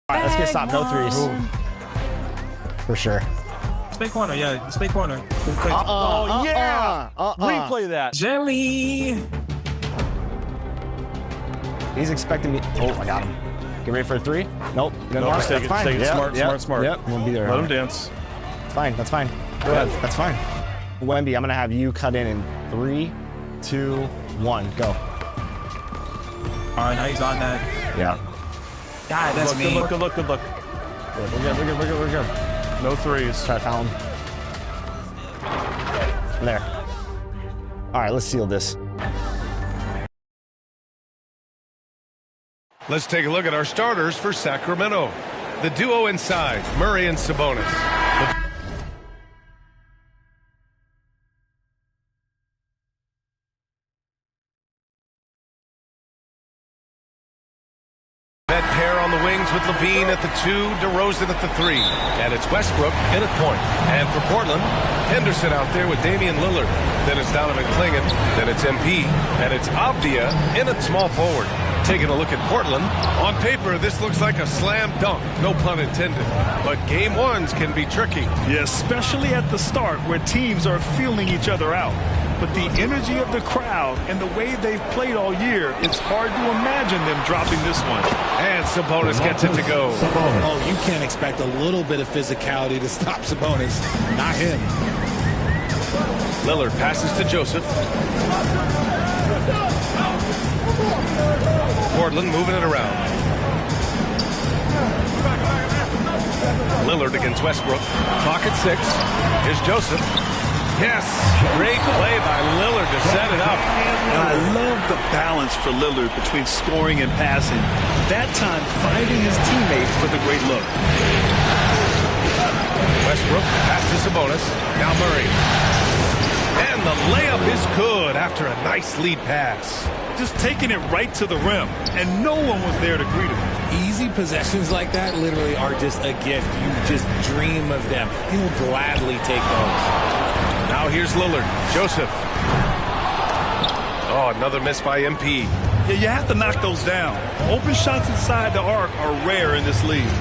All right, let's get stopped. No threes. For sure. Spade corner, yeah. Spade corner. Replay that. Jelly. He's expecting me. Oh, I got him. Get ready for a three. Nope. No, just take it. Fine. Take it. Yep. Smart. Yep. Won't be there. Let him dance. It's fine. That's fine. Go ahead. That's fine. Wemby, I'm going to have you cut in 3, 2, 1. Go. All right, now he's on that. Yeah. God, that's me. Good look. We're good. No threes. Try to foul him. There. All right, let's seal this. Let's take a look at our starters for Sacramento. The duo inside, Murray and Sabonis. That pair on the wings with LaVine at the 2, DeRozan at the 3. And it's Westbrook in at point. And for Portland, Henderson out there with Damian Lillard. Then it's Donovan Clingan. Then it's MP. And it's Avdia in at small forward. Taking a look at Portland, on paper, this looks like a slam dunk, no pun intended. But game ones can be tricky. Yeah, especially at the start where teams are feeling each other out. But the energy of the crowd and the way they've played all year, it's hard to imagine them dropping this one. And Sabonis gets it to go. Oh, you can't expect a little bit of physicality to stop Sabonis. Not him. Lillard passes to Joseph. Portland moving it around. Lillard against Westbrook. Clock at 6. Here's Joseph. Yes, great play by Lillard to set it up. And I love the balance for Lillard between scoring and passing. That time, finding his teammate for the great look. Westbrook pass to Sabonis. Now Murray. And the layup is good after a nice lead pass. Just taking it right to the rim, and no one was there to greet him. Easy possessions like that literally are just a gift. You just dream of them. He'll gladly take those. Now here's Lillard. Joseph. Oh, another miss by MP. Yeah, you have to knock those down. Open shots inside the arc are rare in this league.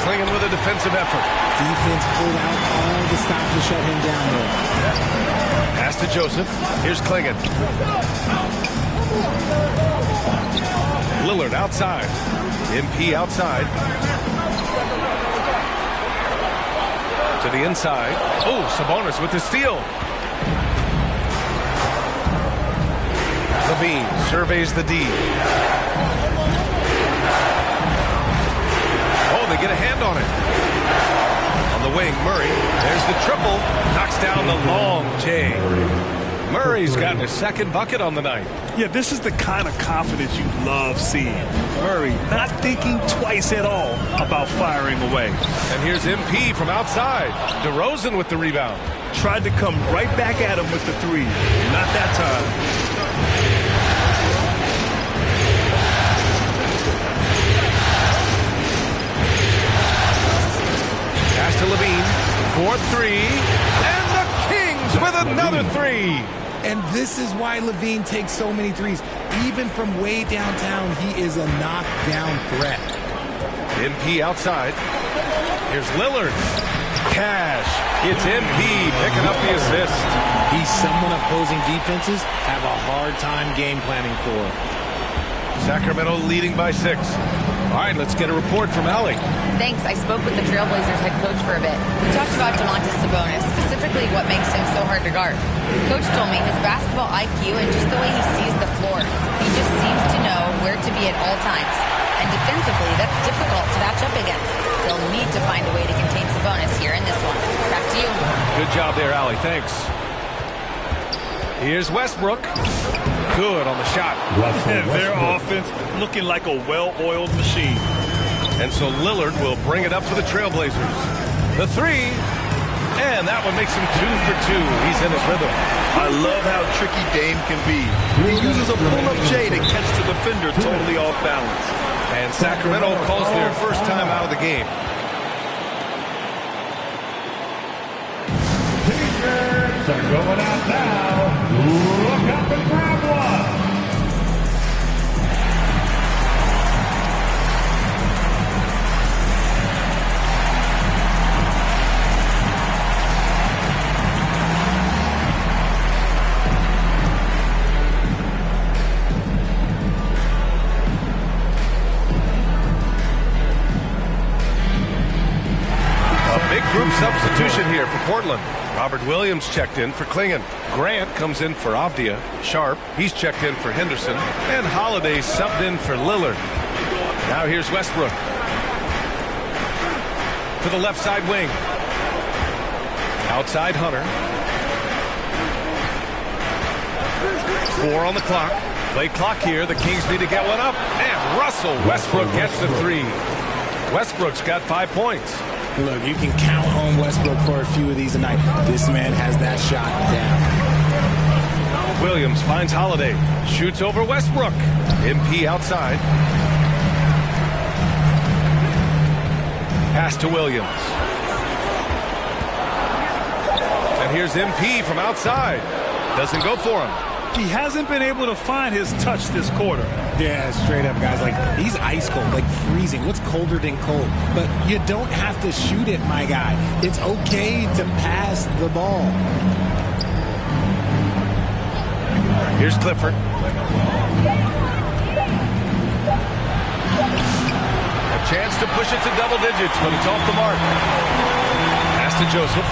Clingan with a defensive effort. Defense pulled out all the stops to shut him down there. Pass to Joseph. Here's Clingan. Lillard outside. MP outside. To the inside. Oh, Sabonis with the steal. LaVine surveys the D. Oh, they get a hand on it. On the wing, Murray. There's the triple. Knocks down the long J. Murray's gotten his second bucket on the night. Yeah, this is the kind of confidence you love seeing. Murray not thinking twice at all about firing away. And here's MP from outside. DeRozan with the rebound. Tried to come right back at him with the 3. Not that time. Pass to LaVine. 4-3. And the Kings with another 3. And this is why LaVine takes so many threes. Even from way downtown, he is a knockdown threat. MP outside. Here's Lillard. Cash. It's MP picking up the assist. He's someone opposing defenses have a hard time game planning for. Sacramento leading by 6. All right, let's get a report from Allie. Thanks. I spoke with the Trailblazers head coach for a bit. We talked about Domantas Sabonis, specifically what makes him so hard to guard. Coach told me his basketball IQ and just the way he sees the floor. He just seems to know where to be at all times. And defensively, that's difficult to match up against. They'll need to find a way to contain Sabonis here in this one. Back to you. Good job there, Allie. Thanks. Here's Westbrook. Good on the shot. Their offense looking like a well-oiled machine. And so Lillard will bring it up for the Trailblazers. The 3. And that one makes him 2 for 2. He's in his rhythm. I love how tricky Dame can be. He uses a pull-up J to catch the defender totally off balance. And Sacramento calls their first time out of the game. Teachers are going out now. Look up and grab one. group substitution here for Portland. Robert Williams checked in for Klingon. Grant comes in for Avdia. Sharp, he's checked in for Henderson. And Holiday subbed in for Lillard. Now here's Westbrook. To the left side wing. Outside Hunter. 4 on the clock. Play clock here. The Kings need to get one up. And Russell Westbrook gets the 3. Westbrook's got 5 points. Look, you can count on Westbrook for a few of these tonight. This man has that shot down. Williams finds Holiday. Shoots over Westbrook. MP outside. Pass to Williams. And here's MP from outside. Doesn't go for him. He hasn't been able to find his touch this quarter. Yeah, straight up, guys. Like, he's ice cold, like freezing. What's colder than cold? But you don't have to shoot it, my guy. It's okay to pass the ball. Here's Clifford. A chance to push it to double digits, but it's off the mark. Pass to Joseph.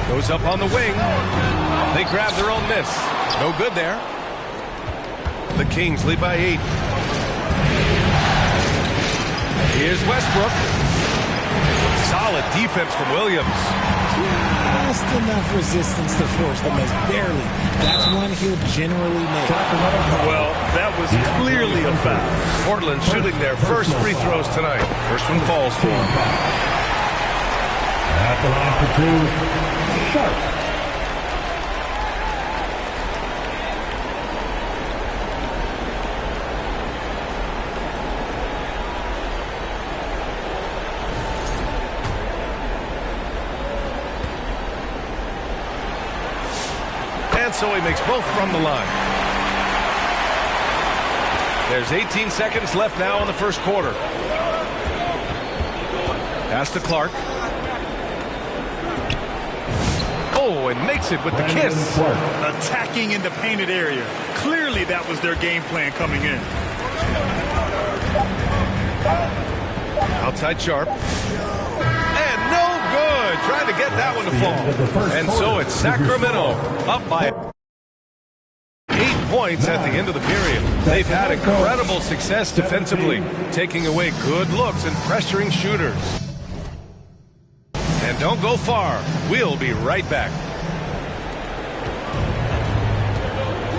Goes up on the wing. They grab their own miss. No good there. The Kings lead by 8. Here's Westbrook. Solid defense from Williams. Just enough resistance to force the miss. Barely. That's one he'll generally make. Well, that was clearly a foul. Portland shooting their first free throws tonight. First one falls for him. At the line for 2, Sharp. And so he makes both from the line. There's 18 seconds left now in the first quarter. Pass to Clark. Oh, and makes it with the kiss. Attacking in the painted area. Clearly that was their game plan coming in. Outside Sharp. And no good. Trying to get that one to fall. And so it's Sacramento up by 8 points at the end of the period. They've had incredible success defensively, taking away good looks and pressuring shooters. And don't go far. We'll be right back.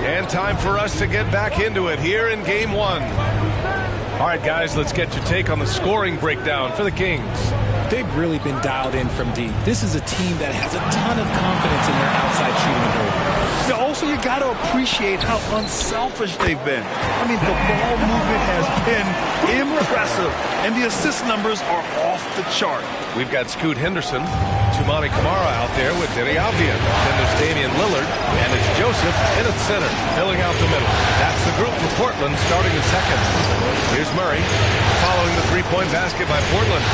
And time for us to get back into it here in Game 1. All right, guys, let's get your take on the scoring breakdown for the Kings. They've really been dialed in from deep. This is a team that has a ton of confidence in their outside shooting ability. Now, also, you got to appreciate how unselfish they've been. I mean, the ball movement has been impressive, and the assist numbers are off the chart. We've got Scoot Henderson, Toumani Camara out there with Denny Avdia. Then there's Damian Lillard, and it's Joseph in at center, filling out the middle. That's the group for Portland starting the second. Here's Murray, following the three-point basket by Portland.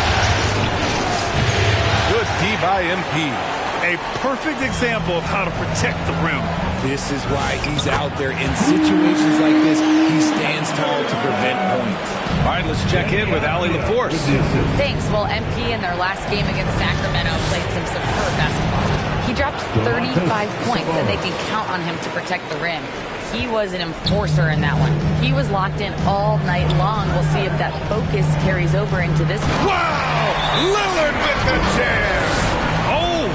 Good D by MP. A perfect example of how to protect the rim. This is why he's out there in situations like this. He stands tall to prevent points. All right, let's check in with Allie LaForce. Thanks. Well, MP in their last game against Sacramento played some superb basketball. He dropped 35 points, and they can count on him to protect the rim. He was an enforcer in that one. He was locked in all night long. We'll see if that focus carries over into this one. Wow! Lillard with the jam! Oh,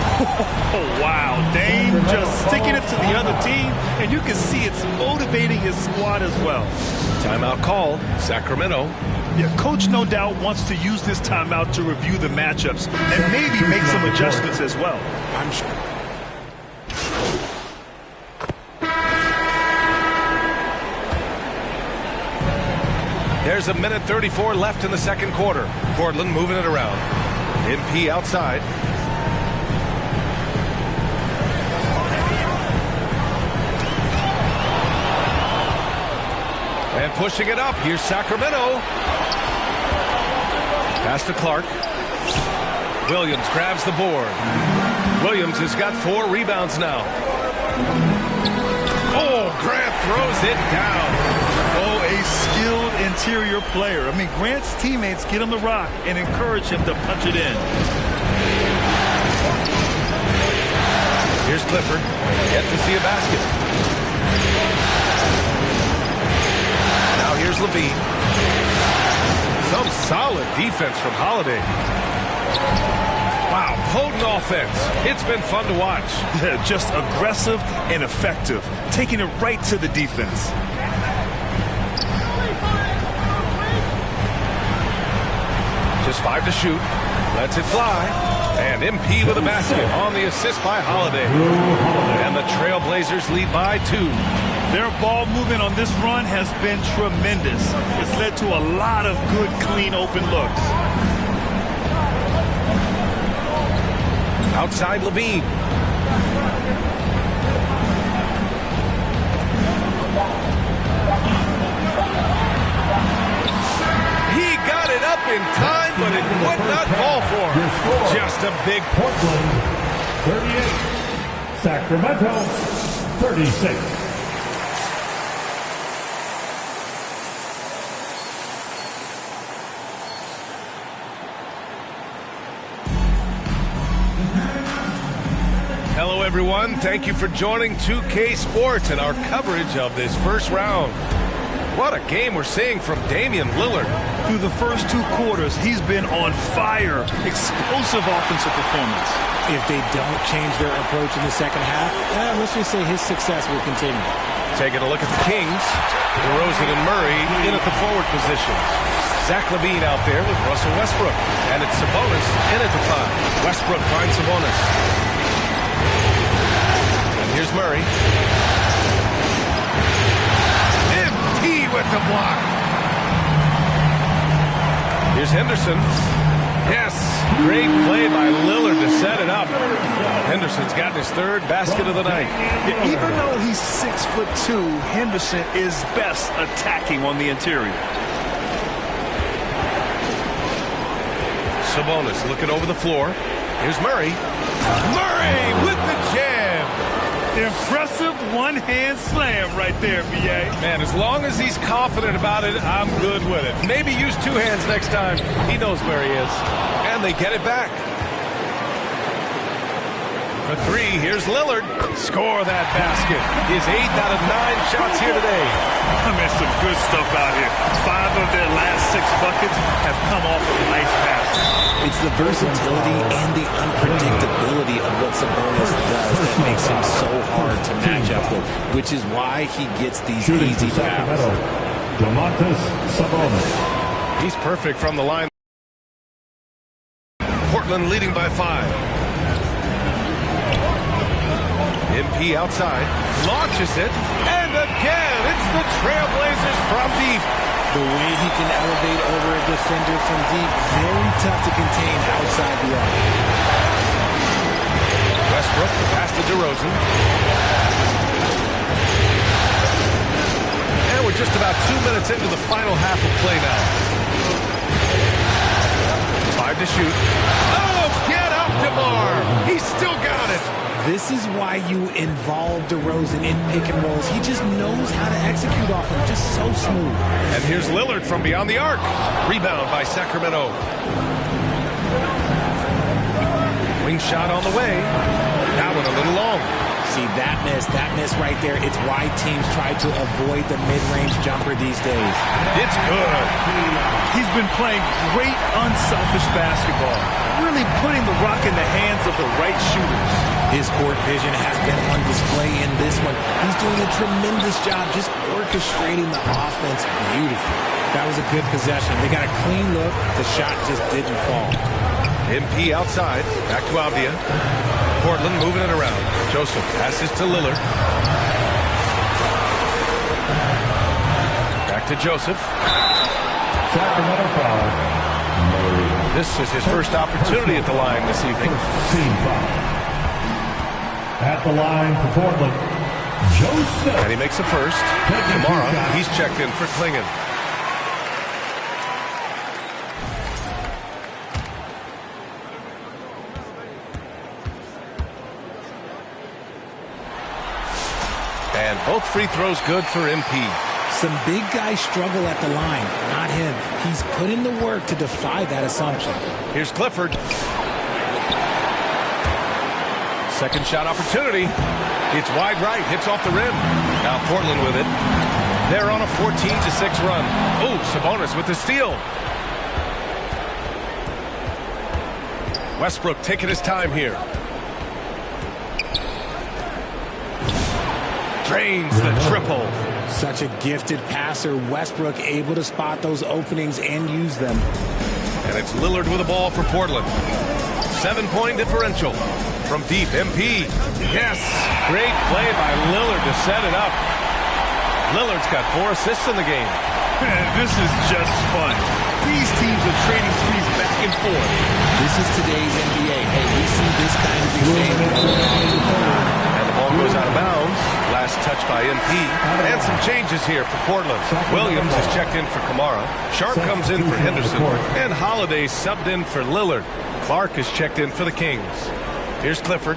wow. Dame just sticking it to the other team, and you can see it's motivating his squad as well. Timeout call, Sacramento. Yeah, coach no doubt wants to use this timeout to review the matchups and maybe make some adjustments as well. I'm sure. There's a minute 34 left in the second quarter. Portland moving it around. MP outside. And pushing it up. Here's Sacramento. Pass to Clark. Williams grabs the board. Williams has got 4 rebounds now. Oh, Grant throws it down. Oh, a skilled interior player. I mean, Grant's teammates get him the rock and encourage him to punch it in. Here's Clifford. Yet to see a basket. Now here's Levine. Some solid defense from Holiday. Wow, potent offense. It's been fun to watch. Just aggressive and effective, taking it right to the defense. Just 5 to shoot. Lets it fly. And MP with a basket on the assist by Holiday. And the Trailblazers lead by 2. Their ball movement on this run has been tremendous. It's led to a lot of good, clean, open looks. Outside Levine. He got it up in time, but it would not fall for him. Just a big Portland 38, Sacramento 36. Hello, everyone. Thank you for joining 2K Sports and our coverage of this first round. What a game we're seeing from Damian Lillard. Through the first 2 quarters, he's been on fire. Explosive offensive performance. If they don't change their approach in the second half, let's just say his success will continue. Taking a look at the Kings. DeRozan and Murray in at the forward positions. Zach LaVine out there with Russell Westbrook. And it's Sabonis in at the 5. Westbrook finds Sabonis. Here's Murray. MP with the block. Here's Henderson. Yes, great play by Lillard to set it up. Henderson's gotten his 3rd basket of the night. Even though he's 6'2", Henderson is best attacking on the interior. Sabonis looking over the floor. Here's Murray. Murray with the jam. Impressive one-hand slam right there, B.A. Man, as long as he's confident about it, I'm good with it. Maybe use 2 hands next time. He knows where he is. And they get it back. For 3, here's Lillard. Score that basket. His 8th out of 9 shots here today. I mean, some good stuff out here. 5 of their last 6 buckets have come off of nice passes. It's the versatility and the unpredictability of what Sabonis does that makes him so hard to match up with, which is why he gets these easy fouls. Domantas Sabonis. He's perfect from the line. Portland leading by 5. MP outside, launches it, and again, it's the Trailblazers from deep. The way he can elevate over a defender from deep, very tough to contain outside the arc. Westbrook, the pass to DeRozan. And we're just about 2 minutes into the final half of play now. 5 to shoot. Oh, get up, DeMar! He's still got it. This is why you involve DeRozan in pick and rolls. He just knows how to execute off him, just so smooth. And here's Lillard from beyond the arc. Rebound by Sacramento. Wing shot on the way. That one a little long. See, that miss right there, it's why teams try to avoid the mid-range jumper these days. It's good. He's been playing great unselfish basketball, really putting the rock in the hands of the right shooters. His court vision has been on display in this one. He's doing a tremendous job just orchestrating the offense beautifully. That was a good possession. They got a clean look. The shot just didn't fall. MP outside. Back to Avdia. Portland moving it around. Joseph passes to Lillard. Back to Joseph. Sacramento foul. This is his first opportunity at the line this evening. Team foul. At the line for Portland, Joseph. And he makes the first. Tomorrow, he's checked in for Klingon. And both free throws good for MP. Some big guys struggle at the line, not him. He's put in the work to defy that assumption. Here's Clifford. Second shot opportunity. It's wide right, hits off the rim. Now Portland with it. They're on a 14-6 run. Oh, Sabonis with the steal. Westbrook taking his time here. Drains the triple. Such a gifted passer. Westbrook able to spot those openings and use them. And it's Lillard with the ball for Portland. 7-point differential. From deep, MP. Yes! Great play by Lillard to set it up. Lillard's got 4 assists in the game. Man, this is just fun. These teams are trading threes back and forth. This is today's NBA. Hey, we see this kind of exchange all the time. And the ball goes out of bounds. Last touch by MP. And some changes here for Portland. Williams is checked in for Kamara. Sharp comes in for Henderson. And Holiday subbed in for Lillard. Clark is checked in for the Kings. Here's Clifford.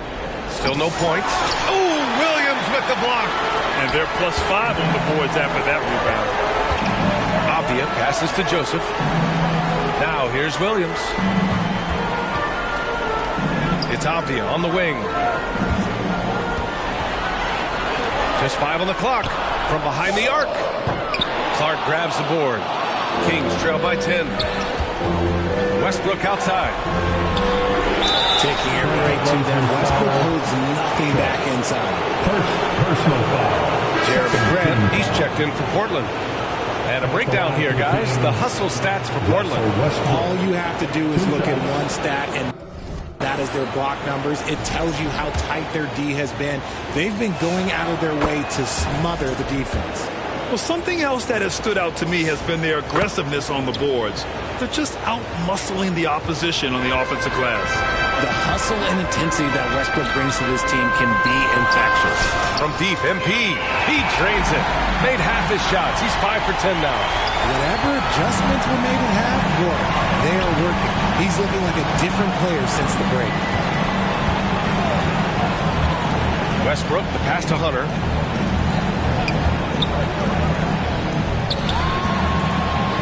Still no points. Oh, Williams with the block. And they're +5 on the boards after that rebound. Avdia passes to Joseph. Now here's Williams. It's Avdia on the wing. Just 5 on the clock from behind the arc. Clark grabs the board. Kings trail by 10. Westbrook outside. Taking it right to them. Westbrook holds nothing back inside. First personal foul. Jeremy Grant, he's checked in for Portland. And a breakdown here, guys. The hustle stats for Portland. All you have to do is look at one stat, and that is their block numbers. It tells you how tight their D has been. They've been going out of their way to smother the defense. Well, something else that has stood out to me has been their aggressiveness on the boards. They're just out-muscling the opposition on the offensive glass. The hustle and intensity that Westbrook brings to this team can be infectious. From deep, MP. He drains it. Made half his shots. He's 5 for 10 now. Whatever adjustments were made at half, boy, they are working. He's looking like a different player since the break. Westbrook, the pass to Hunter.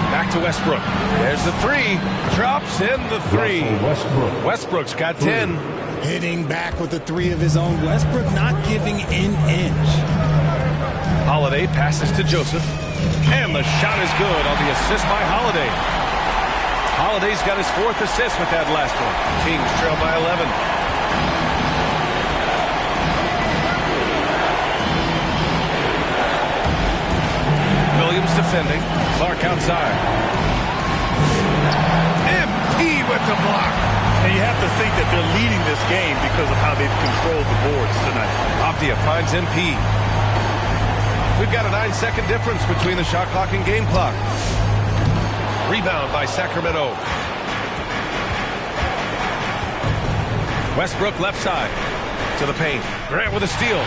Back to Westbrook. There's the 3. Drops in the 3. Westbrook's got 10. Hitting back with the 3 of his own. Westbrook not giving an inch. Holiday passes to Joseph. And the shot is good on the assist by Holiday. Holiday's got his 4th assist with that last one. Kings trail by 11. Williams defending. Clark outside. MP with the block. And you have to think that they're leading this game because of how they've controlled the boards tonight. Avdia finds MP. We've got a 9-second difference between the shot clock and game clock. Rebound by Sacramento. Westbrook left side to the paint. Grant with a steal.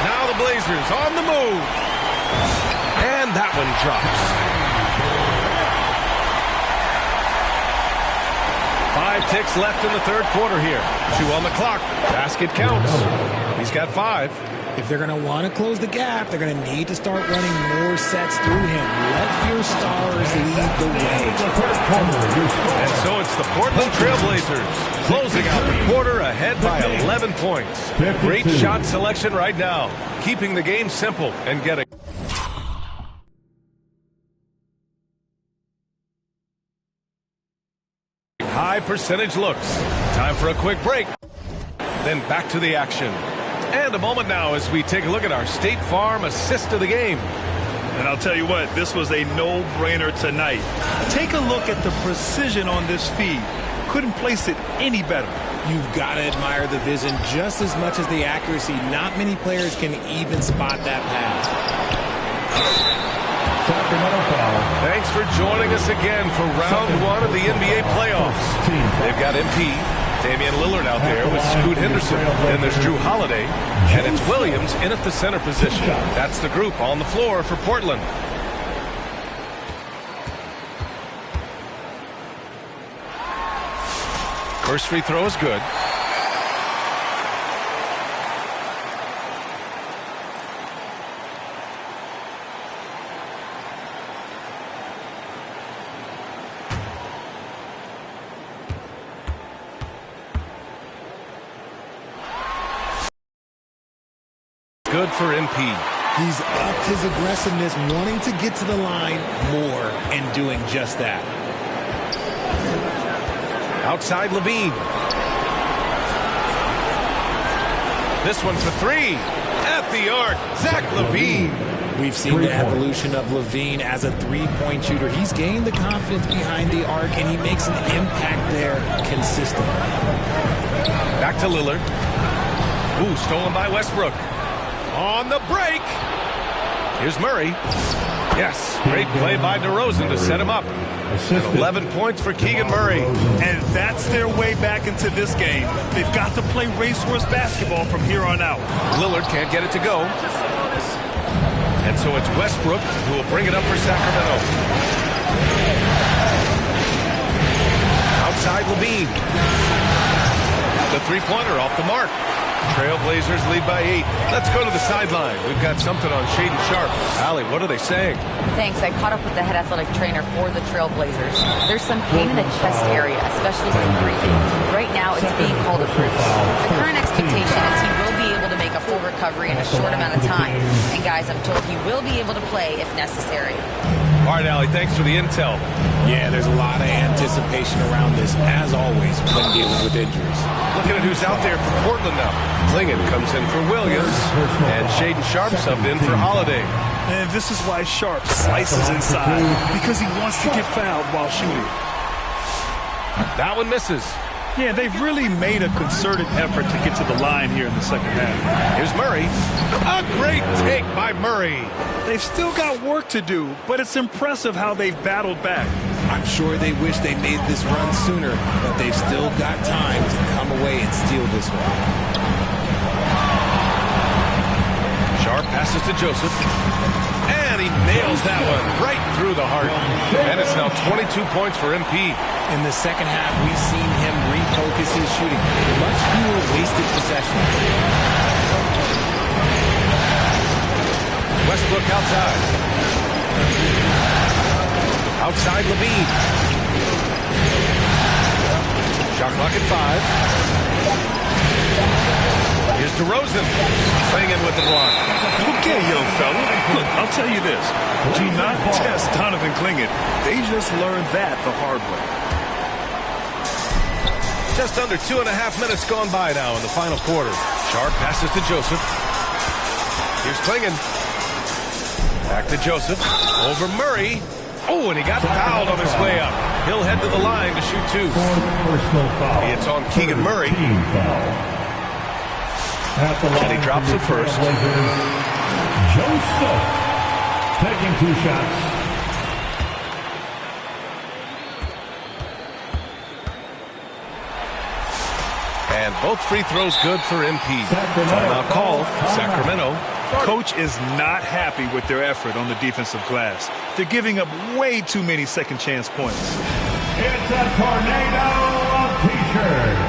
Now the Blazers on the move. And that one drops. 5 ticks left in the third quarter here. 2 on the clock. Basket counts. He's got 5. If they're going to want to close the gap, they're going to need to start running more sets through him. Let your stars lead the way. And so it's the Portland Trailblazers closing out the quarter ahead by 11 points. Great shot selection right now, keeping the game simple and getting high percentage looks. Time for a quick break. Then back to the action. And a moment now as we take a look at our State Farm assist of the game. And I'll tell you what, this was a no-brainer tonight. Take a look at the precision on this feed. Couldn't place it any better. You've got to admire the vision just as much as the accuracy. Not many players can even spot that pass. Sacramento foul. Thanks for joining us again for round 1 of the NBA playoffs. They've got MP, Damian Lillard out there with Scoot Henderson. Then there's Drew Holiday. And it's Williams in at the center position. That's the group on the floor for Portland. First free throw is good. good for MP. He's upped his aggressiveness, wanting to get to the line more and doing just that. Outside Levine. This one for three. At the arc, Zach Levine. We've seen the evolution of Levine as a three-point shooter. He's gained the confidence behind the arc, and he makes an impact there consistently. Back to Lillard. Ooh, stolen by Westbrook. On the break. Here's Murray. Yes, great play by DeRozan to set him up. And 11 points for Keegan Murray. And that's their way back into this game. They've got to play racehorse basketball from here on out. Lillard can't get it to go. And so it's Westbrook who will bring it up for Sacramento. Outside Levine. The three-pointer off the mark. Trailblazers lead by 8. Let's go to the sideline. We've got something on Shaedon Sharpe. Allie, what are they saying? Thanks. I caught up with the head athletic trainer for the Trailblazers. There's some pain in the chest area, especially when breathing. Right now, it's being called a bruise. The current expectation is he will be able to make a full recovery in a short amount of time. And guys, I'm told he will be able to play if necessary. All right, Allie, thanks for the intel. Yeah, there's a lot of anticipation around this, as always, when dealing with injuries. Looking at who's out there for Portland now. Clingan comes in for Williams, and Shaedon Sharpe subbed in for Holiday. And this is why Sharpe slices inside, because he wants to get fouled while shooting. That one misses. Yeah, they've really made a concerted effort to get to the line here in the second half. Here's Murray. A great take by Murray. They've still got work to do, but it's impressive how they've battled back. I'm sure they wish they made this run sooner, but they've still got time to come away and steal this one. Sharpe passes to Joseph. And he nails that one right through the heart. And it's now 22 points for MP. In the second half, we've seen him refocus his shooting. Much fewer wasted possessions. Westbrook outside. Outside Levine. Shot clock at 5. Here's DeRozan. Playing in with the block. Okay, young fella. Look, I'll tell you this. Do not test Donovan Clingan. They just learned that the hard way. Just under 2.5 minutes gone by now in the final quarter. Sharpe passes to Joseph. Here's Clingan. Back to Joseph. Over Murray. Oh, and he got fouled on his way up. He'll head to the line to shoot 2. It's on Keegan Murray. And he drops it first. Joseph taking 2 shots. And both free throws good for MP. Timeout called. Sacramento. Coach is not happy with their effort on the defensive glass. They're giving up way too many second chance points. It's a tornado of T-shirts.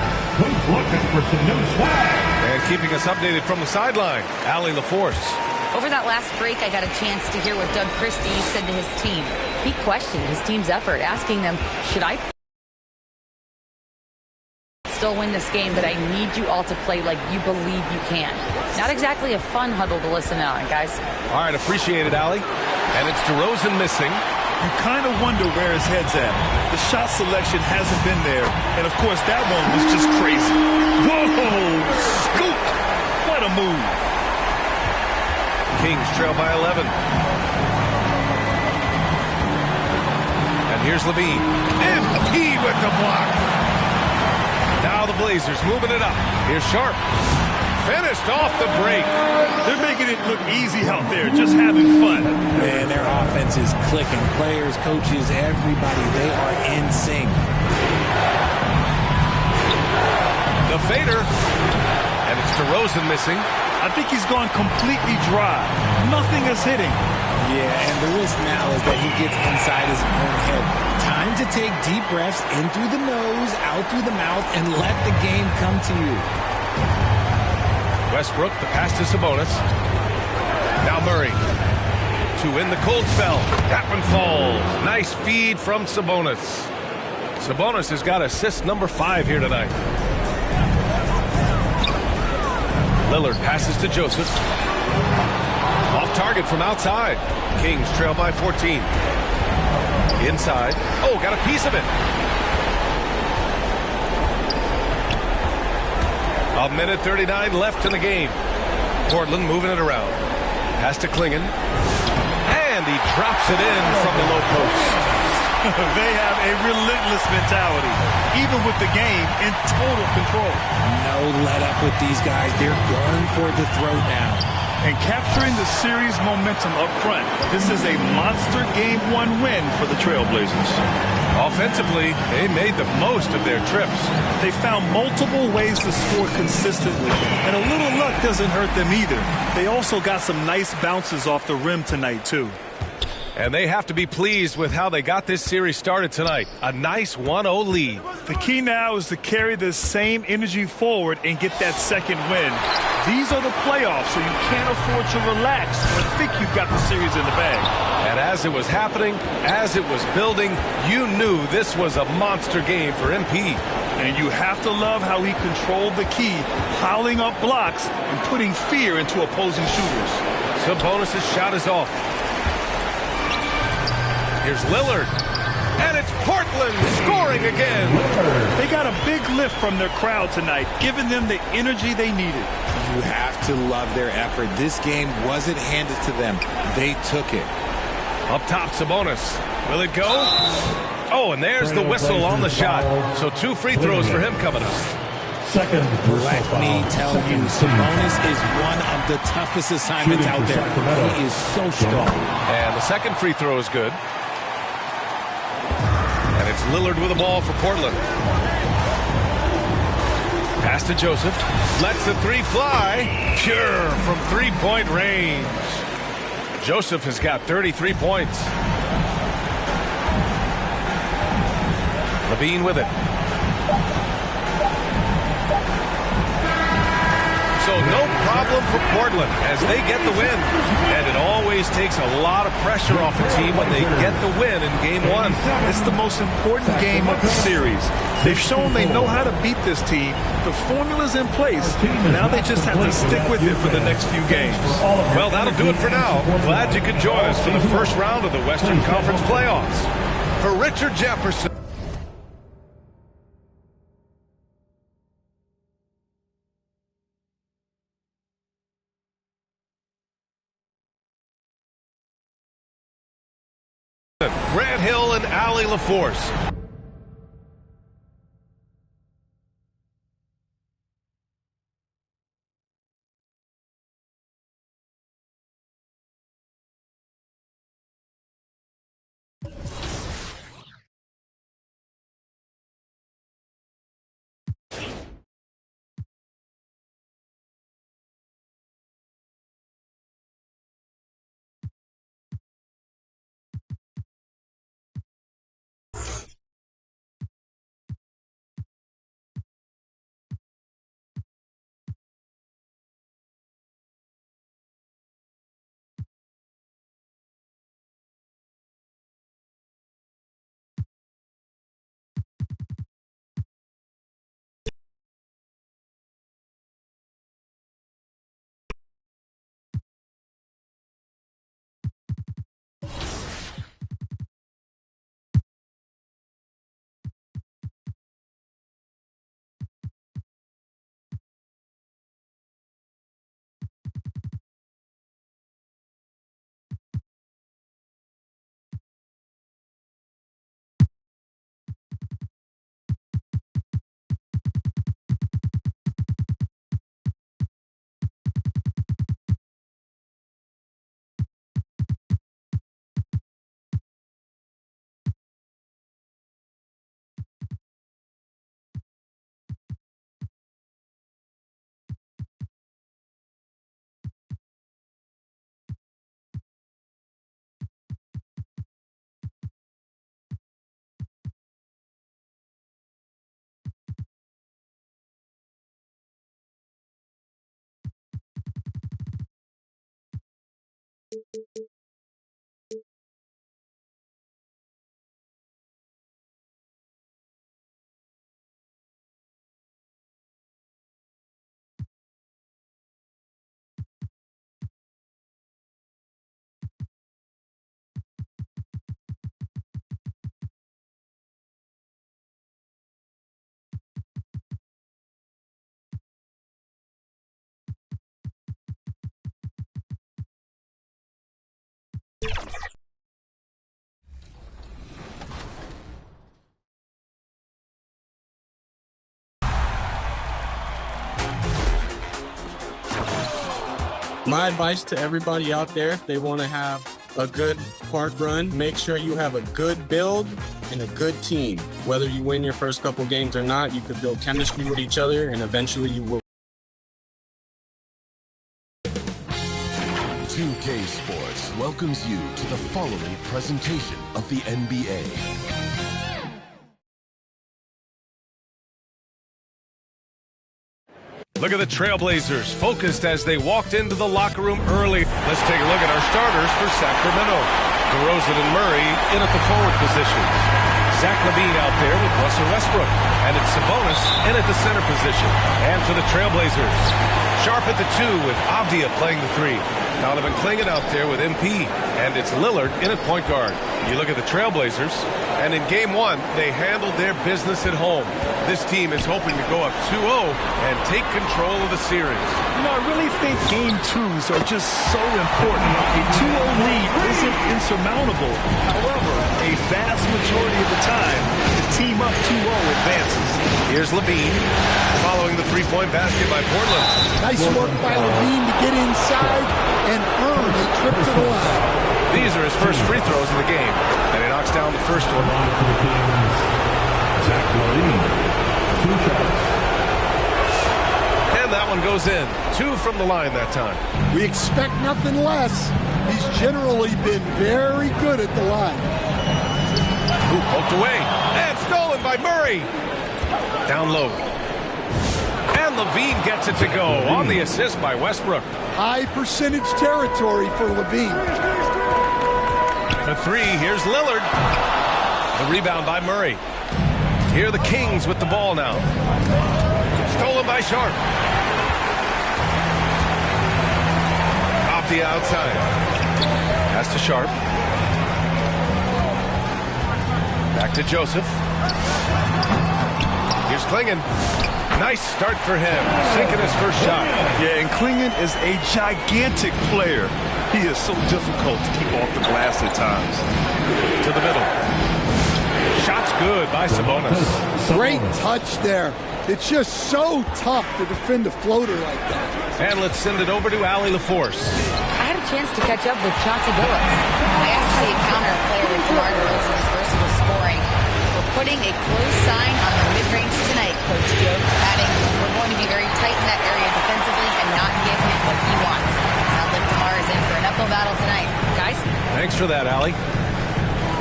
Who's looking for some new swag? And keeping us updated from the sideline, Allie LaForce. Over that last break, I got a chance to hear what Doug Christie said to his team. He questioned his team's effort, asking them, should I still win this game, but I need you all to play like you believe you can. Not exactly a fun huddle to listen on, guys. All right, appreciate it, Allie. And it's DeRozan missing. You kind of wonder where his head's at. The shot selection hasn't been there. And, of course, that one was just crazy. Whoa! Scoop! What a move. Kings trail by 11. And here's Levine. MP with the block. Now the Blazers moving it up. Here's Sharpe. Finished off the break. They're making it look easy out there, just having fun. Man, their offense is clicking. Players, coaches, everybody, they are in sync. The fader. And it's DeRozan missing. I think he's gone completely dry. Nothing is hitting. Yeah, and the risk now is that he gets inside his own head. Time to take deep breaths in through the nose, out through the mouth, and let the game come to you. Westbrook, the pass to Sabonis. Now Murray. To win the cold spell. That one falls. Nice feed from Sabonis. Sabonis has got assist number 5 here tonight. Lillard passes to Joseph. Off target from outside. Kings trail by 14. Inside. Oh, got a piece of it. A minute 39 left in the game. Portland moving it around. Pass to Klingon. And he drops it in from the low post. They have a relentless mentality, even with the game in total control. No let up with these guys. They're going for the throat now. And capturing the series momentum up front. This is a monster Game 1 win for the Trailblazers. Offensively, they made the most of their trips. They found multiple ways to score consistently, and a little luck doesn't hurt them either. They also got some nice bounces off the rim tonight, too. And they have to be pleased with how they got this series started tonight. A nice 1-0 lead. The key now is to carry this same energy forward and get that second win. These are the playoffs, so you can't afford to relax or think you've got the series in the bag. And as it was happening, as it was building, you knew this was a monster game for MP. And you have to love how he controlled the key, piling up blocks and putting fear into opposing shooters. Sabonis' shot is off. Here's Lillard. And it's Portland scoring again. They got a big lift from their crowd tonight, giving them the energy they needed. You have to love their effort. This game wasn't handed to them. They took it. Up top, Sabonis. Will it go? Oh, and there's the whistle on the shot. So 2 free throws for him coming up. Second. Let me tell you, Sabonis is one of the toughest assignments out there. He is so strong. And the second free throw is good. And it's Lillard with the ball for Portland. Pass to Joseph. Lets the 3 fly. Pure from 3-point range. Joseph has got 33 points. Levine with it. So no problem for Portland as they get the win. And it always takes a lot of pressure off a team when they get the win in Game 1. It's the most important game of the series. They've shown they know how to beat this team. The formula's in place. Now they just have to stick with it for the next few games. Well, that'll do it for now. Glad you could join us for the first round of the Western Conference playoffs. For Richard Jefferson. Grant Hill and Allie LaForce. My advice to everybody out there, if they want to have a good park run, make sure you have a good build and a good team. Whether you win your first couple games or not, you could build chemistry with each other, and eventually you will. 2K Sports welcomes you to the following presentation of the NBA. Look at the Trailblazers, focused as they walked into the locker room early. Let's take a look at our starters for Sacramento. DeRozan and Murray in at the forward positions. Zach LaVine out there with Russell Westbrook. And it's Sabonis in at the center position. And for the Trailblazers, Sharp at the 2 with Avdia playing the 3. Donovan Clingan out there with MP. And it's Lillard in at point guard. You look at the Trailblazers, and in Game 1, they handled their business at home. This team is hoping to go up 2-0 and take control of the series. You know, I really think Game 2s are just so important. A 2-0 lead isn't insurmountable. However, a vast majority of the time, the team up 2-0 advances. Here's LaVine, following the three-point basket by Portland. Nice work by LaVine to get inside and earn a trip to the line. These are his first free throws of the game, and he knocks down the first one. Zach LaVine, 2 shots. And that one goes in. 2 from the line that time. We expect nothing less. He's generally been very good at the line. Ooh, poked away, and stolen by Murray. Down low. And LaVine gets it to go on the assist by Westbrook. High percentage territory for LaVine. The 3, here's Lillard. The rebound by Murray. Here are the Kings with the ball now. Stolen by Sharp. Off the outside. Pass to Sharp. Back to Joseph. Here's Clingan. Nice start for him. Sinking his first shot. Yeah, and Clingan is a gigantic player. He is so difficult to keep off the glass at times. To the middle. Shot's good by Sabonis. Great touch there. It's just so tough to defend a floater like that. And let's send it over to Allie LaForce. I had a chance to catch up with Chauncey Billups. I asked how you counter a player with DeMar DeRozan's versatile scoring. We're putting a close sign on the mid-range tonight, Coach joked, adding, we're going to be very tight in that area defensively and not give him what he wants. Sounds like DeMar is in for an uphill battle tonight. Guys? Thanks for that, Allie.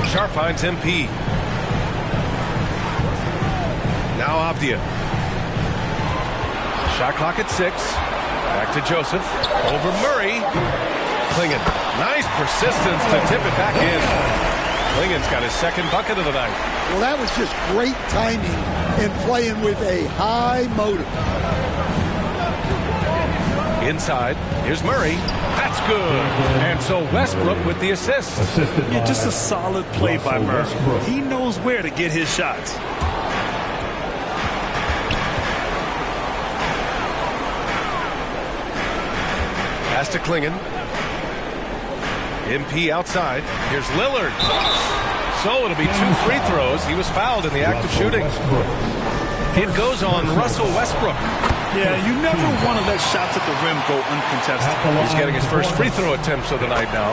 Sharp finds MP. Now Avdia. Shot clock at 6. Back to Joseph. Over Murray. Clingan. Nice persistence to tip it back in. Clingan's got his second bucket of the night. Well, that was just great timing and playing with a high motor. Inside. Here's Murray. That's good. And so Westbrook with the assist. Yeah, just a solid play by Murray. He knows where to get his shots. Pass to Clingan. MP outside. Here's Lillard. So it'll be 2 free throws. He was fouled in the act of shooting. It goes on Russell Westbrook. Yeah, you never want to let shots at the rim go uncontested. He's getting his first free throw attempts of the night now.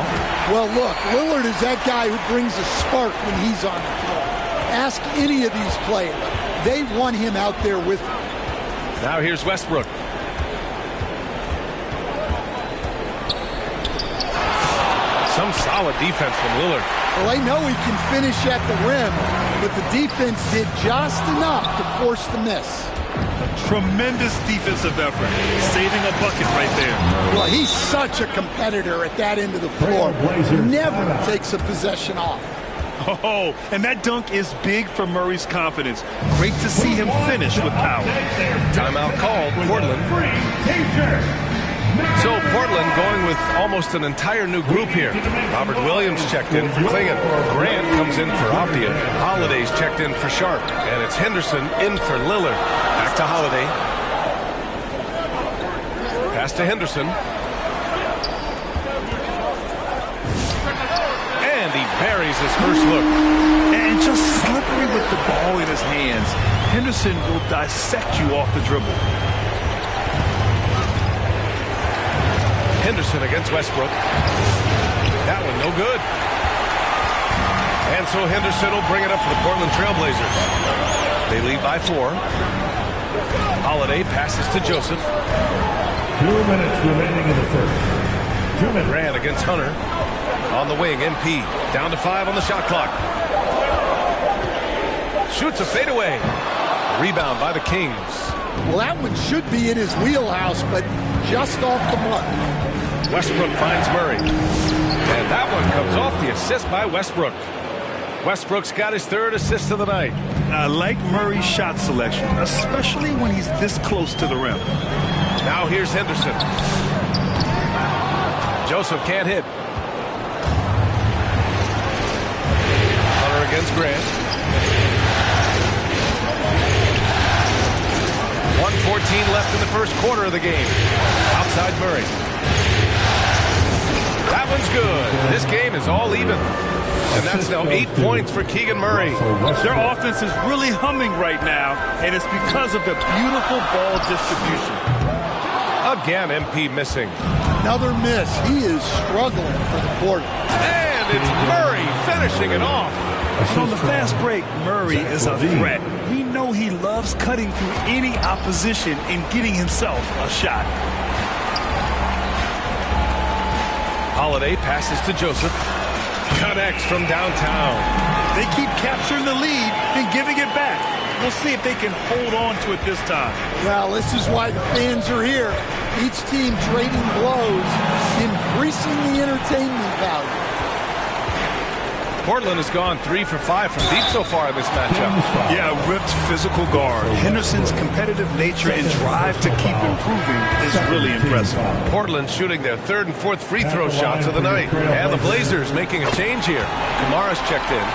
Well, look, Lillard is that guy who brings a spark when he's on the floor. Ask any of these players. They want him out there with them. Now here's Westbrook. Some solid defense from Lillard. Well, they know he can finish at the rim, but the defense did just enough to force the miss. A tremendous defensive effort, saving a bucket right there. Well, he's such a competitor at that end of the floor. Never takes a possession off. Oh, and that dunk is big for Murray's confidence. Great to see him finish with power. Timeout called, Portland. So Portland going with almost an entire new group here. Robert Williams checked in for Clingan. Grant comes in for Avdia. Holiday's checked in for Sharp. And it's Henderson in for Lillard. Back to Holiday. Pass to Henderson. And he buries his first look. And just slippery with the ball in his hands. Henderson will dissect you off the dribble. Henderson against Westbrook. That one no good. And so Henderson will bring it up for the Portland Trailblazers. They lead by 4. Holiday passes to Joseph. 2 minutes remaining in the first. 2 minutes. Grant against Hunter. On the wing, MP. Down to 5 on the shot clock. Shoots a fadeaway. Rebound by the Kings. Well, that one should be in his wheelhouse, but just off the mark. Westbrook finds Murray. And that one comes off the assist by Westbrook. Westbrook's got his 3rd assist of the night. I like Murray's shot selection, especially when he's this close to the rim. Now here's Henderson. Joseph can't hit. Hunter against Grant. 1:14 left in the first quarter of the game. Outside Murray. That one's good. This game is all even. And that's now 8 points for Keegan Murray. Their offense is really humming right now, and it's because of the beautiful ball distribution. Again, MP missing. Another miss. He is struggling for the quarter. And it's Murray finishing it off. On the fast break, Murray is a threat. We know he loves cutting through any opposition and getting himself a shot. Holiday passes to Joseph. Connects from downtown. They keep capturing the lead and giving it back. We'll see if they can hold on to it this time. Well, this is why the fans are here. Each team trading blows, increasing the entertainment value. Portland has gone 3 for 5 from deep so far in this matchup. Yeah, ripped physical guard. Henderson's competitive nature and drive to keep improving is really impressive. Portland shooting their 3rd and 4th free throw shots of the night. And the Blazers making a change here. Kamara's checked in.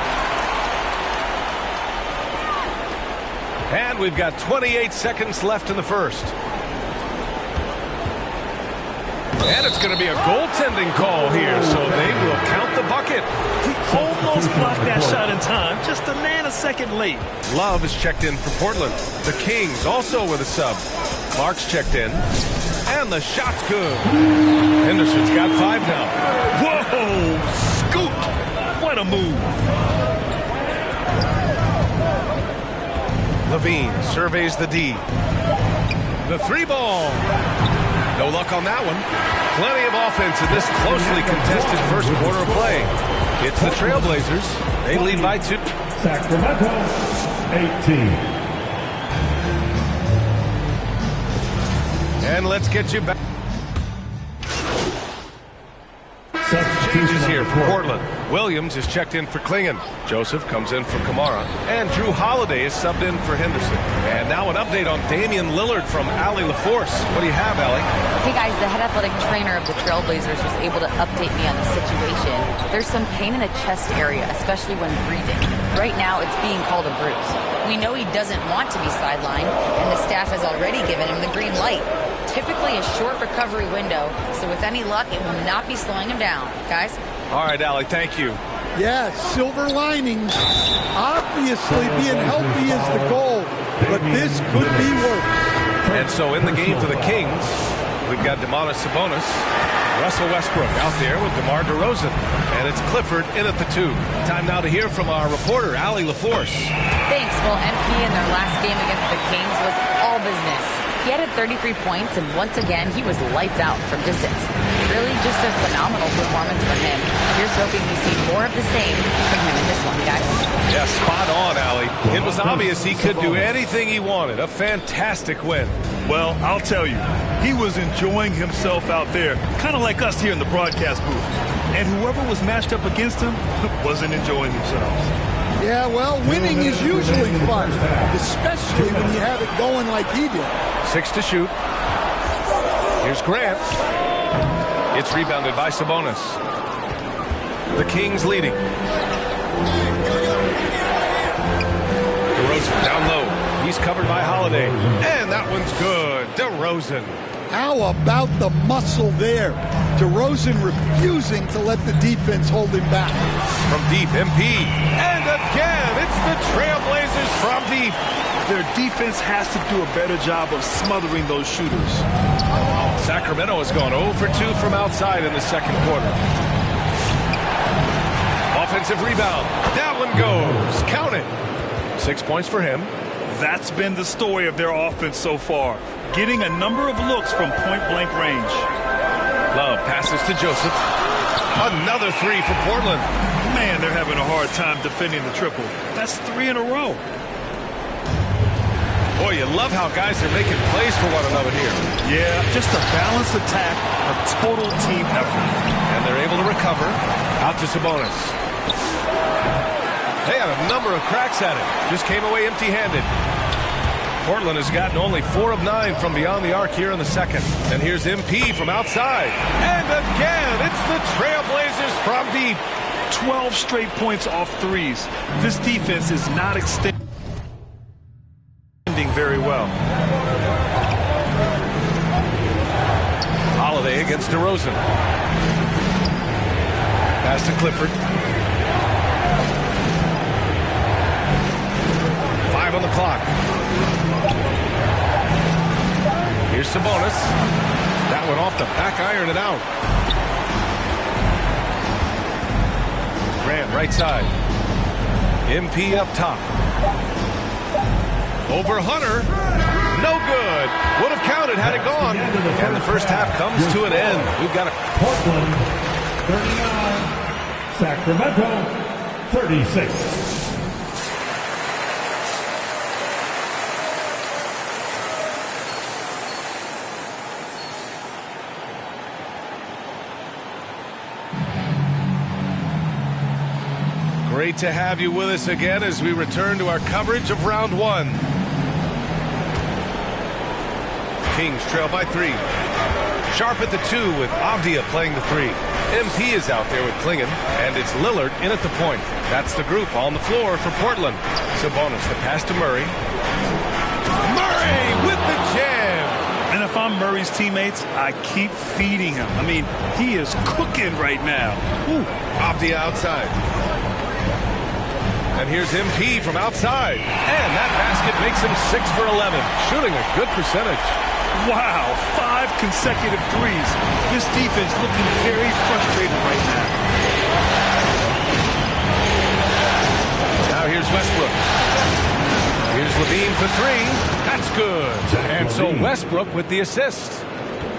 And we've got 28 seconds left in the first. And it's going to be a goaltending call here, so they will count the bucket. He almost blocked that shot in time, just a nanosecond late. Love is checked in for Portland. The Kings also with a sub. Clark's checked in. And the shot's good. Henderson's got 5 now. Whoa! Scoot! What a move. Levine surveys the D. The 3-ball. No luck on that one. Plenty of offense in this closely contested first quarter of play. It's the Trailblazers. They lead by 2. Sacramento, 18. And let's get you back. Changes here for Portland. Williams is checked in for Klingon. Joseph comes in for Kamara. And Drew Holiday is subbed in for Henderson. And now an update on Damian Lillard from Allie LaForce. What do you have, Allie? Hey guys, the head athletic trainer of the Trailblazers was able to update me on the situation. There's some pain in the chest area, especially when breathing. Right now, it's being called a bruise. We know he doesn't want to be sidelined, and the staff has already given him the green light. Typically a short recovery window, so with any luck, it will not be slowing him down. Guys? All right, Allie, thank you. Yeah, silver linings. Obviously, being healthy is the goal, but this could be worse. And so in the game for the Kings, we've got Domantas Sabonis, Russell Westbrook out there with DeMar DeRozan, and it's Clifford in at the 2. Time now to hear from our reporter, Allie LaForce. Thanks. Well, MP in their last game against the Kings was all business. He added 33 points, and once again, he was lights out from distance. Really just a phenomenal performance from him. Here's hoping we see more of the same from him in this one, guys. Yeah, spot on, Allie. It was obvious he could do anything he wanted. A fantastic win. Well, I'll tell you, he was enjoying himself out there, kind of like us here in the broadcast booth. And whoever was matched up against him wasn't enjoying themselves. Yeah, well, winning is usually fun, especially when you have it going like he did. 6 to shoot. Here's Grant. It's rebounded by Sabonis. The Kings leading. DeRozan down low. He's covered by Holiday. And that one's good. DeRozan. How about the muscle there? DeRozan refusing to let the defense hold him back. From deep, MP. And again, it's the Trailblazers from deep. Their defense has to do a better job of smothering those shooters. Sacramento has gone 0 for 2 from outside in the second quarter. Offensive rebound. That one goes. Count it. 6 points for him. That's been the story of their offense so far. Getting a number of looks from point-blank range. Love passes to Joseph. Another three for Portland. Man, they're having a hard time defending the triple. That's 3 in a row. Boy, you love how guys are making plays for one another here. Yeah, just a balanced attack, a total team effort. And they're able to recover. Out to Sabonis. They had a number of cracks at it. Just came away empty-handed. Portland has gotten only 4 of 9 from beyond the arc here in the second. And here's MP from outside. And again, it's the Trailblazers from deep. 12 straight points off threes. This defense is not extending very well. Holiday against DeRozan. Pass to Clifford. 5 on the clock. Here's Sabonis. That one off the back iron and out. Grant right side. MP up top. Over Hunter. No good. Would have counted had it gone. And the first half comes to an end. We've got a Portland 39, Sacramento 36. Great to have you with us again as we return to our coverage of round one. Kings trail by 3. Sharp at the 2 with Avdia playing the 3. MP is out there with Klingon, and it's Lillard in at the point. That's the group on the floor for Portland. Sabonis, the pass to Murray. Murray with the jam! And if I'm Murray's teammates, I keep feeding him. I mean, he is cooking right now. Ooh. Avdia outside. And here's MP from outside. And that basket makes him 6 for 11, shooting a good percentage. Wow, 5 consecutive threes. This defense looking very frustrated right now. Now here's Westbrook. Here's LaVine for 3. That's good. And so Westbrook with the assist.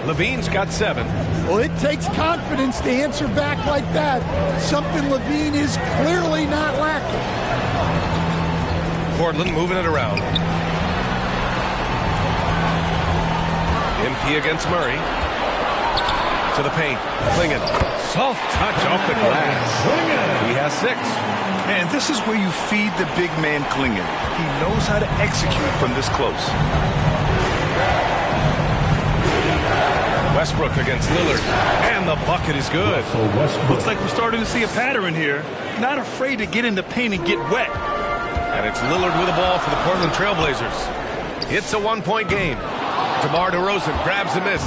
LaVine's got 7. Well, it takes confidence to answer back like that. Something LaVine is clearly not lacking. Portland moving it around. MP against Murray. To the paint. Klingon. Soft touch off the glass. He has 6. And this is where you feed the big man Klingon. He knows how to execute from this close. Westbrook against Lillard. And the bucket is good. Looks like we're starting to see a pattern here. Not afraid to get in the paint and get wet. And it's Lillard with the ball for the Portland Trailblazers. It's a 1-point game. DeMar DeRozan grabs a miss.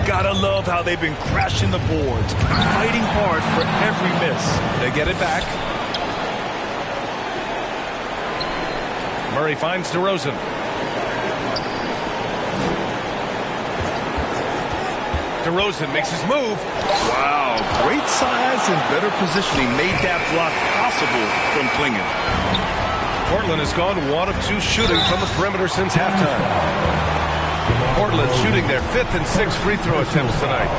Gotta love how they've been crashing the boards, fighting hard for every miss. They get it back. Murray finds DeRozan. DeRozan makes his move. Wow, great size and better positioning made that block possible from Klingon. Portland has gone 1 of 2 shooting from the perimeter since halftime. Portland shooting their 5th and 6th free throw attempts tonight.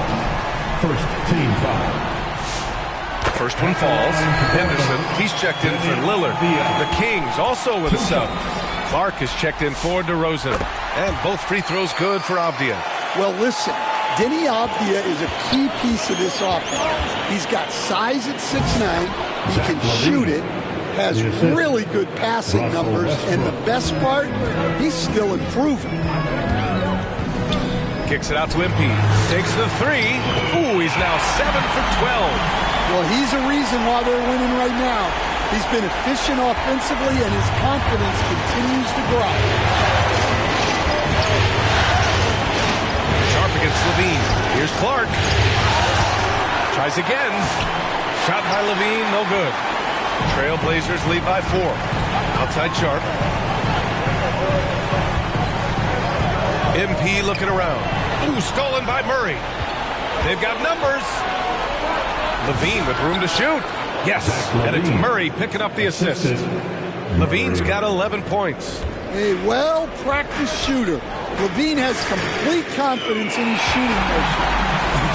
First team foul. First one falls. Henderson, he's checked in for Lillard. The Kings also with a sub. Clark is checked in for DeRozan. And both free throws good for Avdia. Well, listen, Deni Avdia is a key piece of this offense. He's got size at 6'9". He can shoot it. Has really good passing numbers. And the best part, he's still improving. Kicks it out to MP. Takes the 3. Ooh, he's now 7 for 12. Well, he's a reason why they're winning right now. He's been efficient offensively, and his confidence continues to grow. Sharp Levine. Here's Clark. Tries again. Shot by Levine, no good. Trailblazers lead by 4. Outside Sharp. MP looking around. Ooh, stolen by Murray. They've got numbers. Levine with room to shoot. Yes, and it's Murray picking up the assist. Levine's got 11 points. A well-practiced shooter. Levine has complete confidence in his shooting motion.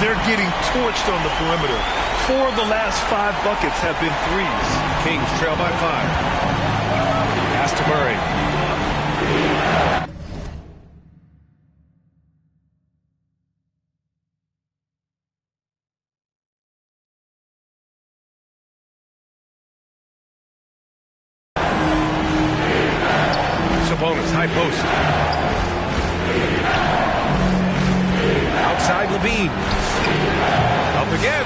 They're getting torched on the perimeter. 4 of the last 5 buckets have been threes. Kings trail by 5. Pass to Murray. Sabonis, high post. Outside Levine. Up again.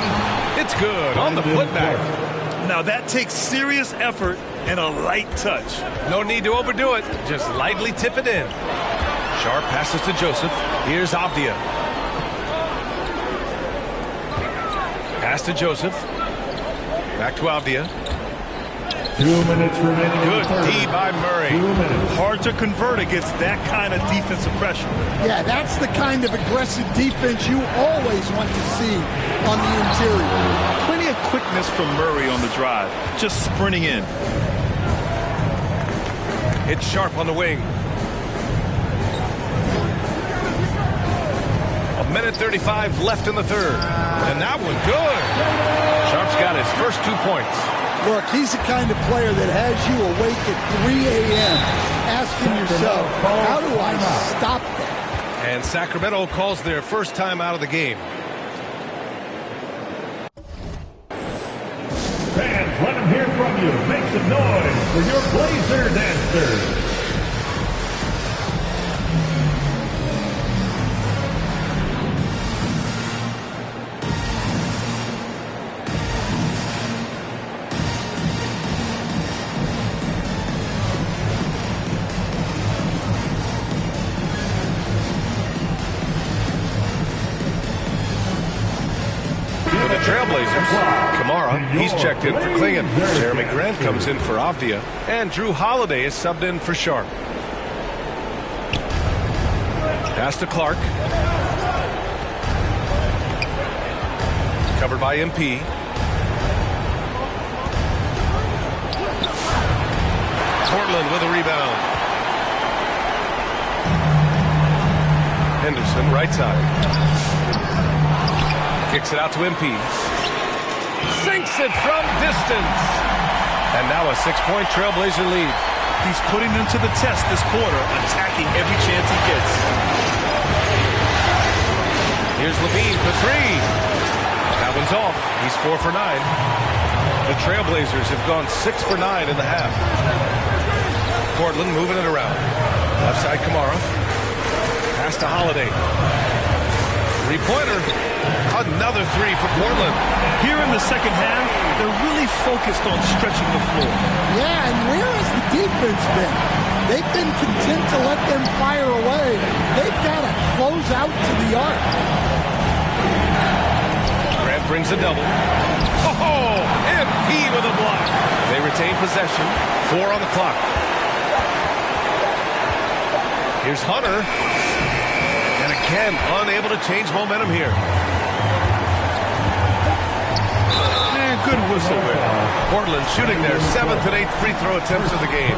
It's good on the putback. Now that takes serious effort and a light touch. No need to overdo it. Just lightly tip it in. Sharp passes to Joseph. Here's Avdia. Pass to Joseph. Back to Avdia. 2 minutes remaining. Good D by Murray. 2 minutes. Hard to convert against that kind of defensive pressure. Yeah, that's the kind of aggressive defense you always want to see on the interior. Plenty of quickness from Murray on the drive, just sprinting in. It's Sharp on the wing. 1:35 left in the third. And that one good. Sharp's got his first 2 points. Look, he's the kind of player that has you awake at 3 a.m. asking yourself, how do I stop that? And Sacramento calls their first time out of the game. Fans, let them hear from you. Make some noise for your Blazer dancers. Trailblazers. Kamara, he's checked in for Klingon. Jeremy Grant comes in for Avdia. And Drew Holiday is subbed in for Sharp. Pass to Clark. Covered by MP. Portland with a rebound. Henderson, right side. Kicks it out to MP. Sinks it from distance. And now a 6-point Trailblazer lead. He's putting them to the test this quarter, attacking every chance he gets. Here's Levine for 3. That one's off. He's 4 for 9. The Trailblazers have gone 6 for 9 in the half. Portland moving it around. Left side Kamara. Pass to Holiday. 3-pointer. Another 3 for Portland. Here in the second half, they're really focused on stretching the floor. Yeah, and where has the defense been? They've been content to let them fire away. They've got to close out to the arc. Grant brings a double. Oh, MP with a block. They retain possession. 4 on the clock. Here's Hunter. And again, unable to change momentum here. Good whistle there. Portland shooting their 7th and 8th free throw attempts of the game.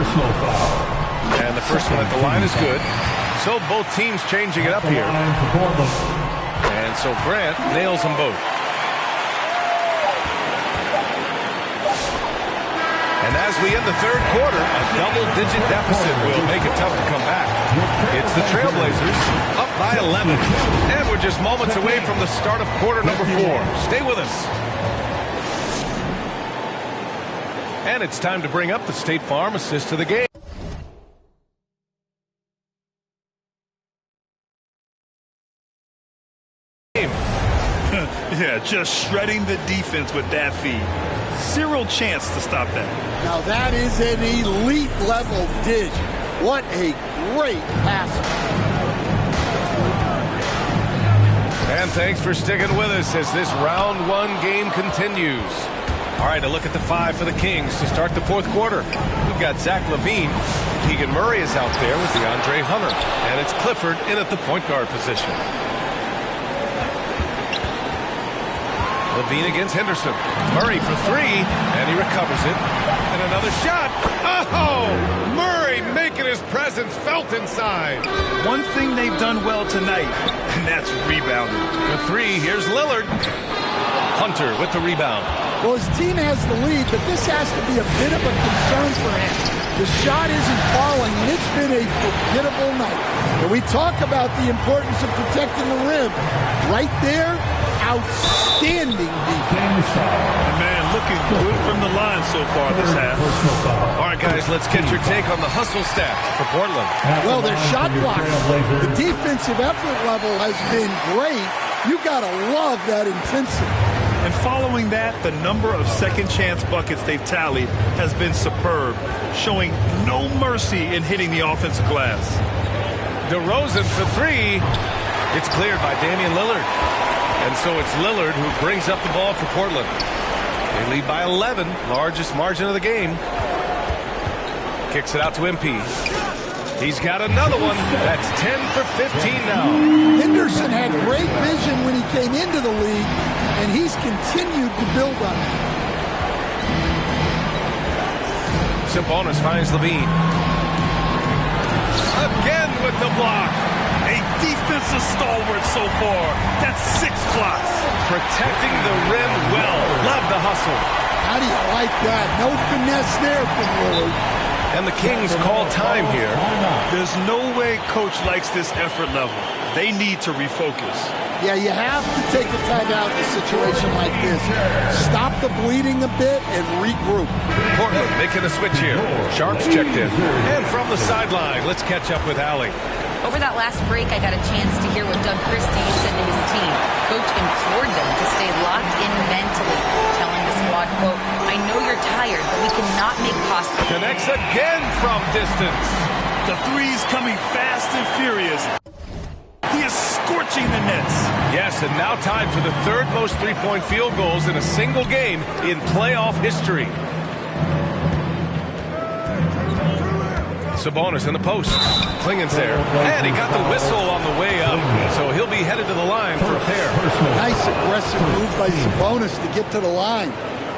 And the first one at the line is good. So both teams changing it up here. And so Grant nails them both. And as we end the third quarter, a double-digit deficit will make it tough to come back. It's the Trailblazers up by 11. And we're just moments away from the start of quarter number 4. Stay with us. And it's time to bring up the State Farm assist to the game. Yeah, just shredding the defense with that feed. Zero chance to stop that. Now that is an elite level dish. What a great pass. And thanks for sticking with us as this round one game continues. All right, a look at the five for the Kings to start the fourth quarter. We've got Zach LaVine. Keegan Murray is out there with DeAndre Hunter. And it's Clifford in at the point guard position. LaVine against Henderson. Murray for three, and he recovers it. And another shot. Oh! Murray making his presence felt inside. One thing they've done well tonight, and that's rebounding. For three, here's Lillard. Hunter with the rebound. Well, his team has the lead, but this has to be a bit of a concern for him. The shot isn't falling, and it's been a forgettable night. And we talk about the importance of protecting the rim. Right there, outstanding defense. Man, looking good from the line so far this half. All right, guys, let's get your take on the hustle stats for Portland. Well, their shot blocks. The defensive effort level has been great. You got to love that intensity. And following that, the number of second chance buckets they've tallied has been superb, showing no mercy in hitting the offensive glass. DeRozan for three. It's cleared by Damian Lillard. And so it's Lillard who brings up the ball for Portland. They lead by 11, largest margin of the game. Kicks it out to MP. He's got another one. That's 10 for 15 now. Henderson had great vision when he came into the league, and he's continued to build on it. Sabonis finds LaVine. Again with the block. A defensive stalwart so far. That's 6 blocks. Protecting the rim well. Love the hustle. How do you like that? No finesse there from Lillard. And the Kings call time here. There's no way coach likes this effort level. They need to refocus. Yeah, you have to take a timeout in a situation like this. Stop the bleeding a bit and regroup. Portland making a switch here. Sharps checked in. And from the sideline, let's catch up with Allie. Over that last break, I got a chance to hear what Doug Christie said to his team. Coach implored them to stay locked in mentally, telling the squad, quote, I know you're tired, but we cannot make costly. Connects again from distance. The three's coming fast and furious. He is scorching the nets. Yes, and now tied for the third most three-point field goals in a single game in playoff history. Sabonis in the post. Klingen's there. And he got the whistle on the way up. So he'll be headed to the line for a pair. Nice aggressive move by Sabonis to get to the line.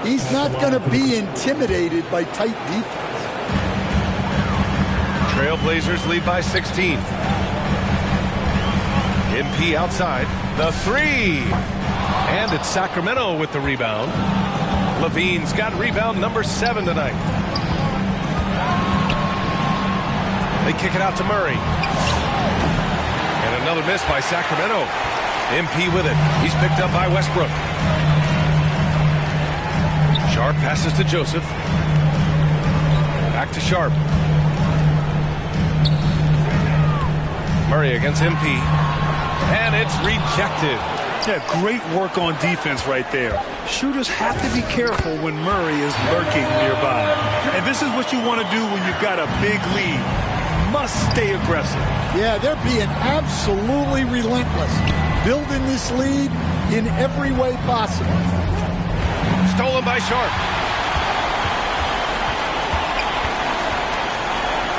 He's not going to be intimidated by tight defense. Trailblazers lead by 16. MP outside. The three. And it's Sacramento with the rebound. LaVine's got rebound number 7 tonight. They kick it out to Murray. And another miss by Sacramento. MP with it. He's picked up by Westbrook. Sharp passes to Joseph. Back to Sharp. Murray against MP. And it's rejected. Yeah, great work on defense right there. Shooters have to be careful when Murray is lurking nearby. And this is what you want to do when you've got a big lead. Must stay aggressive. Yeah, they're being absolutely relentless. Building this lead in every way possible. Stolen by Sharp.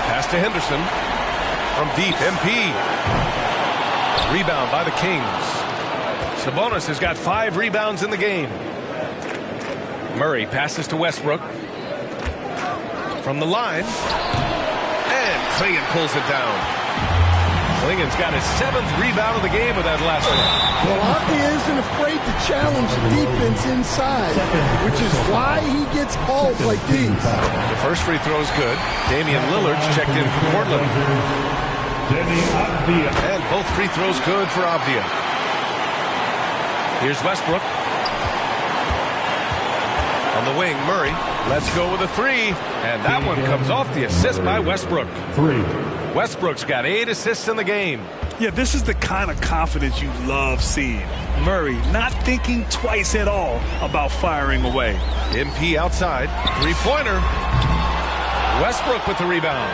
Pass to Henderson. From deep, MP. Rebound by the Kings. Sabonis has got 5 rebounds in the game. Murray passes to Westbrook. From the line. And Klingen pulls it down. Klingen's got his 7th rebound of the game with that last one. Well, Avdija isn't afraid to challenge the defense inside, which is why he gets calls like these. The first free throw is good. Damian Lillard's checked in for Portland. And both free throws good for Avdija. Here's Westbrook. On the wing, Murray. Let's go with a 3. And that one comes off the assist by Westbrook. 3. Westbrook's got 8 assists in the game. Yeah, this is the kind of confidence you love seeing. Murray not thinking twice at all about firing away. MP outside. 3-pointer. Westbrook with the rebound.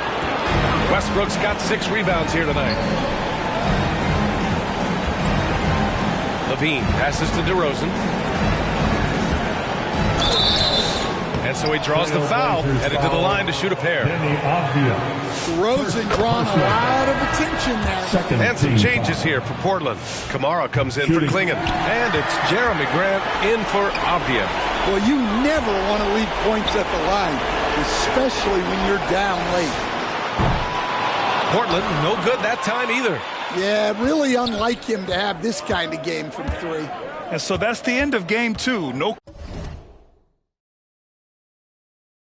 Westbrook's got 6 rebounds here tonight. Levine passes to DeRozan. And so he draws the foul, headed to the line to shoot a pair. DeRozan drawing a lot of attention there. And some changes here for Portland. Kamara comes in for Klingon. And it's Jeremy Grant in for Avdia. Well, you never want to leave points at the line, especially when you're down late. Portland, no good that time either. Yeah, really unlike him to have this kind of game from three. And so that's the end of game two. No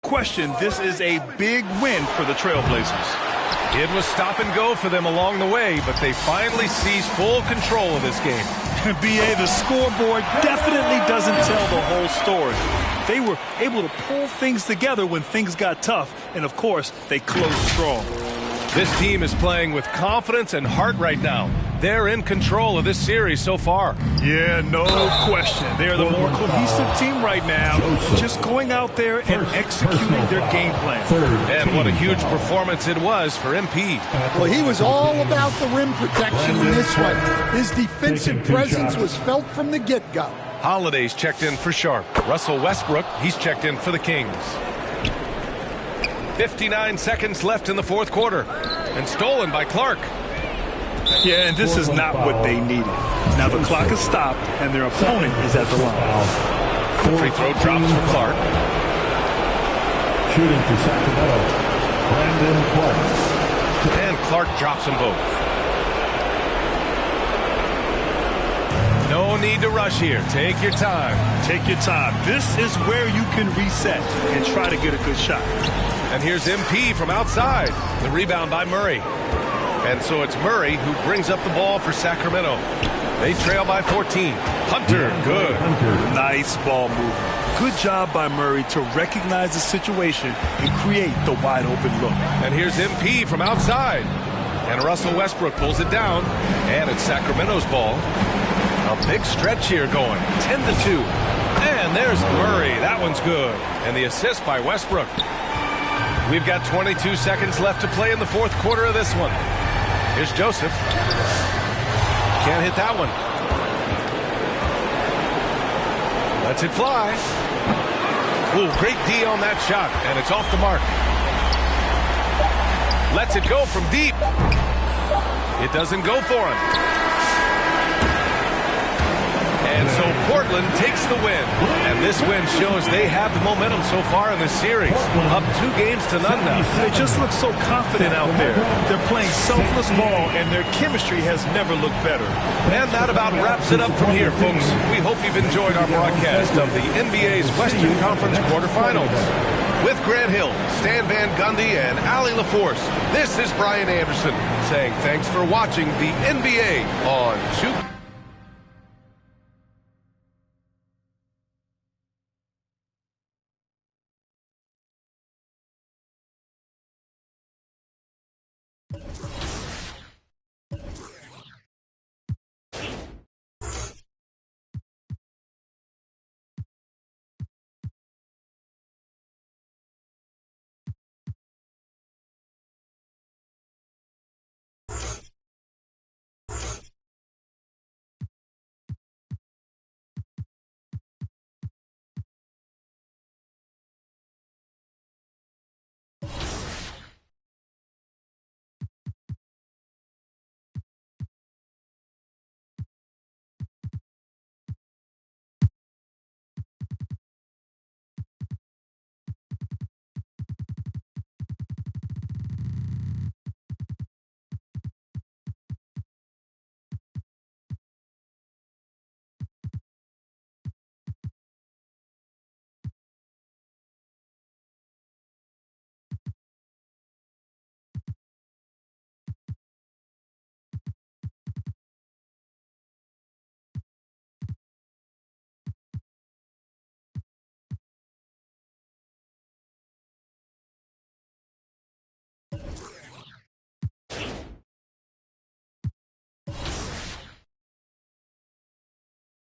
question, this is a big win for the Trailblazers. It was stop and go for them along the way, but they finally seized full control of this game. BA, the scoreboard definitely doesn't tell the whole story. They were able to pull things together when things got tough, and of course, they closed strong. This team is playing with confidence and heart right now. They're in control of this series so far. Yeah, no question. They're the more cohesive team right now, just going out there and executing their game plan. And what a huge performance it was for MP. Well, he was all about the rim protection in this one. His defensive presence was felt from the get-go. Holiday's checked in for Sharp. Russell Westbrook, he's checked in for the Kings. 59 seconds left in the fourth quarter. And stolen by Clark. Yeah, and this is not what they needed. Now the clock has stopped, and their opponent is at the line. Free throw drops for Clark. Shooting for Sacramento, Brandon Clark. And Clark drops them both. No need to rush here. Take your time. Take your time. This is where you can reset and try to get a good shot. And here's MP from outside. The rebound by Murray. And so it's Murray who brings up the ball for Sacramento. They trail by 14. Hunter, good. Nice ball movement. Good job by Murray to recognize the situation and create the wide open look. And here's MP from outside. And Russell Westbrook pulls it down. And it's Sacramento's ball. A big stretch here going. 10-2. And there's Murray. That one's good. And the assist by Westbrook. We've got 22 seconds left to play in the fourth quarter of this one. Here's Joseph. Can't hit that one. Lets it fly. Ooh, great D on that shot, and it's off the mark. Lets it go from deep. It doesn't go for him. And so Portland takes the win. And this win shows they have the momentum so far in this series. Up 2 games to none now. They just look so confident out there. They're playing selfless ball, and their chemistry has never looked better. And that about wraps it up from here, folks. We hope you've enjoyed our broadcast of the NBA's Western Conference quarterfinals. With Grant Hill, Stan Van Gundy, and Allie LaForce, this is Brian Anderson saying thanks for watching the NBA on Juke.